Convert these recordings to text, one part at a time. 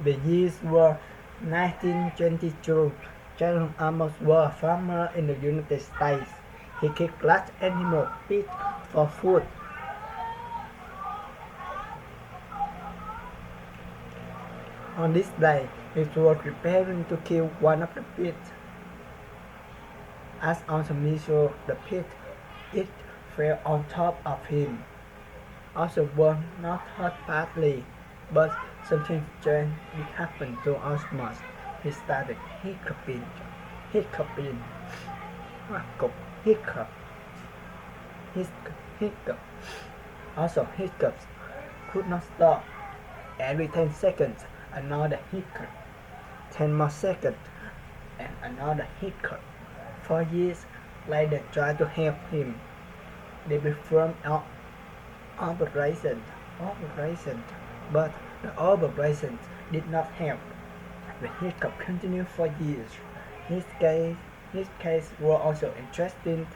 The years were 1922. John Amos was a farmer in the United States. He kicked large animal pigs for food. On this day, he was preparing to kill one of the pigs. As on the missile, the pig, it fell on top of him. Also was not hurt badly, but something strange did happen to Osmond. He started hiccuping, hiccup, hiccup, hiccup. Also hiccups could not stop. Every 10 seconds, another hiccup. 10 more seconds, and another hiccup. 4 years later, tried to help him. They performed operation, but the operation did not help. The hiccup continued for years. His case was also interesting.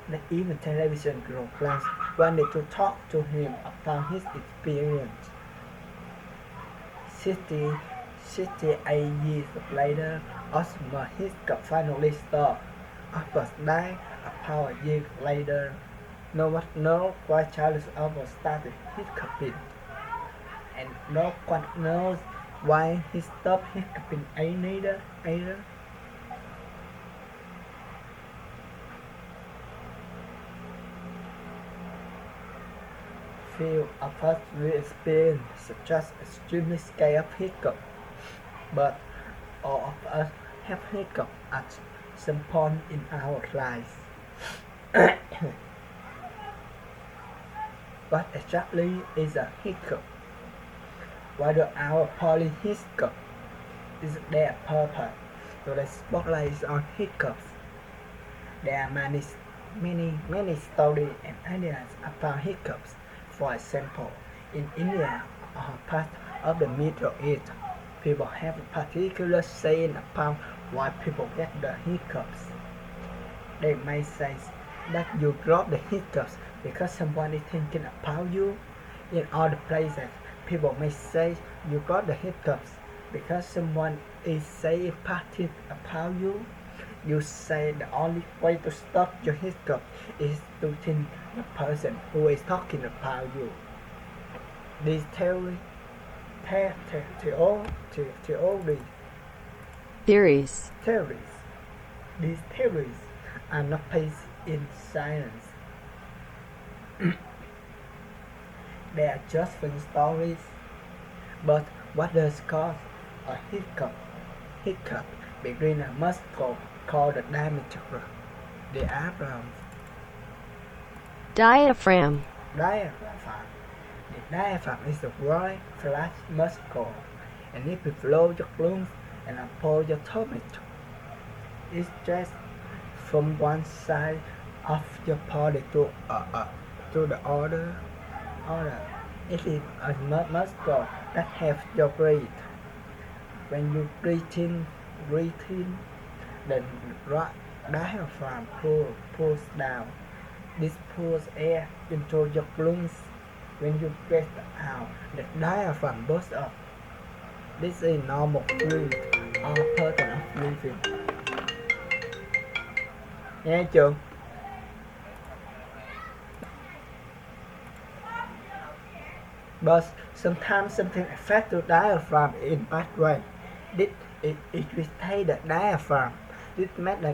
That even television programs wanted to talk to him about his experience. 68 years later, Osmond Hiccup finally stopped. Osmond died about a year later. No one knows why Charles Osmond started hiccuping, and no one knows why he stopped hiccuping either. Few of us will experience such as extremely scale of hiccup, but all of us have hiccup at some point in our lives. What exactly is a hiccup? Whether our polyhiccup is their purpose? So the spotlight is on hiccups. There are many stories and ideas about hiccups. For example, in India or part of the Middle East, people have a particular saying about why people get the hiccups. They may say that you got the hiccups because someone is thinking about you. In other places, people may say you got the hiccups because someone is saying bad things about you. You say the only way to stop your hiccup is to think the person who is talking about you. These theories These theories are not based in science. They are just fun stories. But what does cause a hiccup? Between a muscle called the diameter. Diaphragm. The diaphragm is the right flat muscle, and it below your lungs and above your stomach. It's just from one side of your body to the other. It is a muscle that helps you breathe. When you breathe in, the right diaphragm pulls down. This pulls air into your lungs. When you breathe out, the diaphragm bursts up. This is normal breathing or pattern of breathing. Nghe chưa? But sometimes something affects the diaphragm in bad way. It irritates the diaphragm. This makes the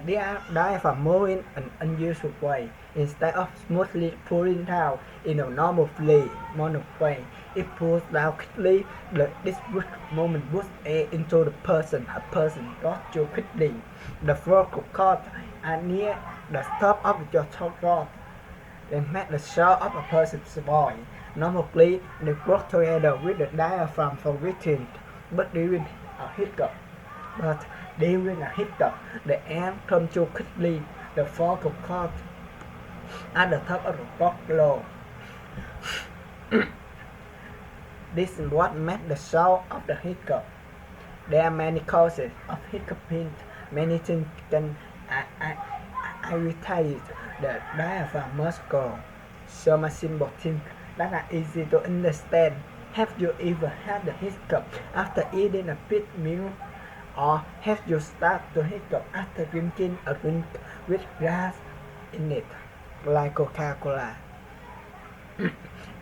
diaphragm move in an unusual way. Instead of smoothly pulling down in a normal way, it pulls down quickly. This movement boosts air into the person. A person got you quickly. The vocal cords are near the top of your throat. They make the sound of a person's voice. Normally, they work together with the diaphragm for breathing, but during a hiccup, the air comes too quickly. The vocal cords at the top of the throat. This is what makes the sound of the hiccup. There are many causes of hiccuping. Many things can irritate the diaphragm muscle. Some simple things that are easy to understand. Have you ever had a hiccup after eating a big meal? Or have you started to hiccup after drinking a drink with gas in it, like Coca-Cola?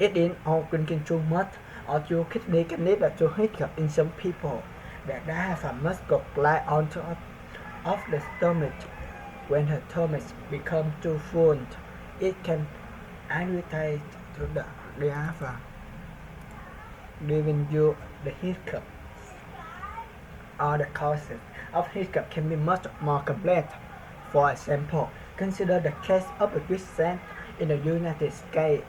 Eating or drinking too much or your kidney can lead to hiccup in some people. The diaphragm must go lie on top of the stomach. When the stomach becomes too full, it can irritate to the diaphragm, giving you the hiccup. All the causes of hiccup can be much more complex. For example, consider the case of a recent in the United States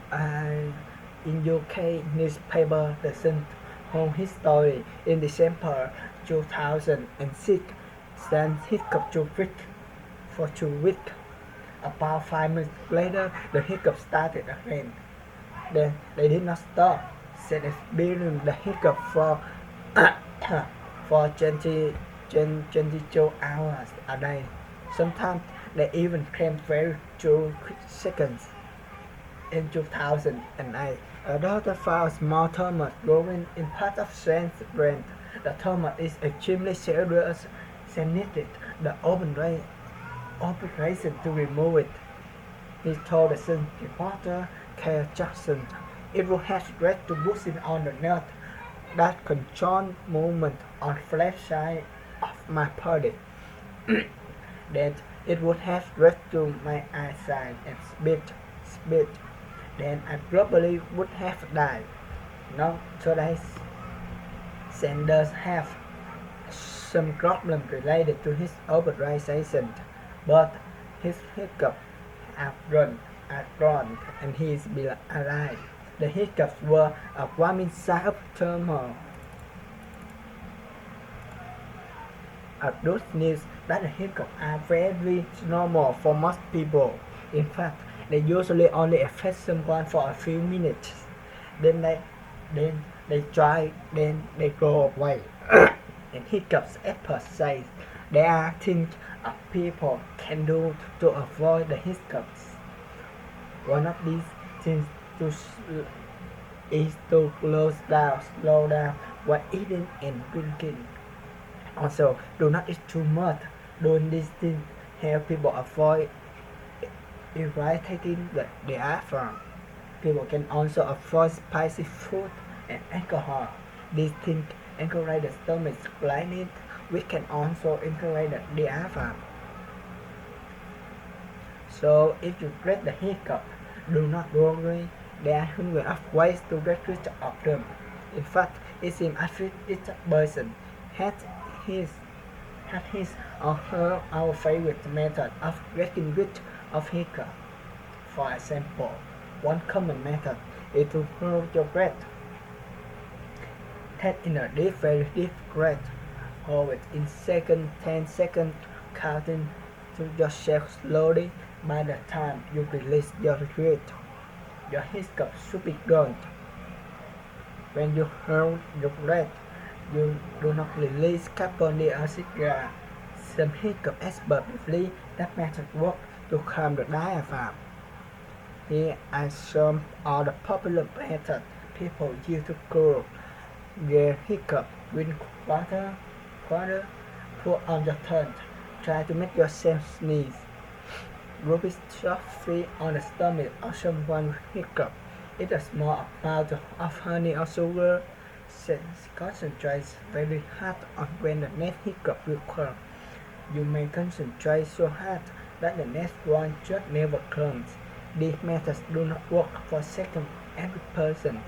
in UK newspaper The Sun home his story in December 2006 Stan hiccup for 2 weeks. About 5 minutes later, the hiccup started again. Then they did not stop, said experiencing the hiccup for for 22 hours a day. Sometimes they even claimed very 2 seconds. In 2008, a doctor found a small tumor growing in part of Stan's brain. The tumor is extremely serious and needed the operation to remove it. He told the Sun reporter Kyle Jackson, "It will have stress to boosting on the nerve that control movement on the left side of my body. Then it would have stress to my eyesight and speech. Then I probably would have died." Now today Sanders have some problem related to his operation, but his hiccup are gone and he is alive. The hiccups were a warming sign of turmoil. Good news that the hiccups are very normal for most people. In fact, they usually only affect someone for a few minutes. Then they go away. And hiccups experts say there are things people can do to avoid the hiccups. One of these things is to slow down while eating and drinking. Also, do not eat too much. Doing these things help people avoid irritating the diaphragm. People can also avoid spicy food and alcohol. These things encourage the stomach lining, which can also encourage the diaphragm. So, if you get the hiccup, do not worry. There are hundreds of ways to get rid of them. In fact, it seems as if each person has his or her our favorite method of getting rid of hiccup. For example, one common method is to hold your breath. Take in a very deep breath. Hold it in 10 seconds, counting to yourself slowly. By the time you release your breath, your hiccup should be gone. When you hold your breath, you do not release carbon dioxide gas. Some hiccup experts believe that method works to calm the diaphragm. Here are some of the popular methods people use to cool their hiccup. Drink water, pour on your tongue. Try to make yourself sneeze. Rub it softly on the stomach of someone with hiccup. Eat a small amount of honey or sugar. Concentrate very hard on when the next hiccup will come. You may concentrate so hard that the next one just never comes. These methods do not work for every person,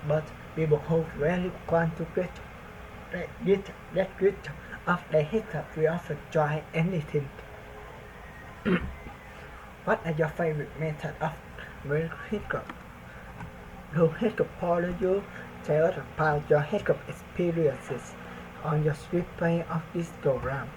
but people who really want to get rid of their hiccup will often try anything. What are your favorite methods of getting hiccup? Do hiccup bother you? Tell us about your hiccup experiences on your sweet page of this program.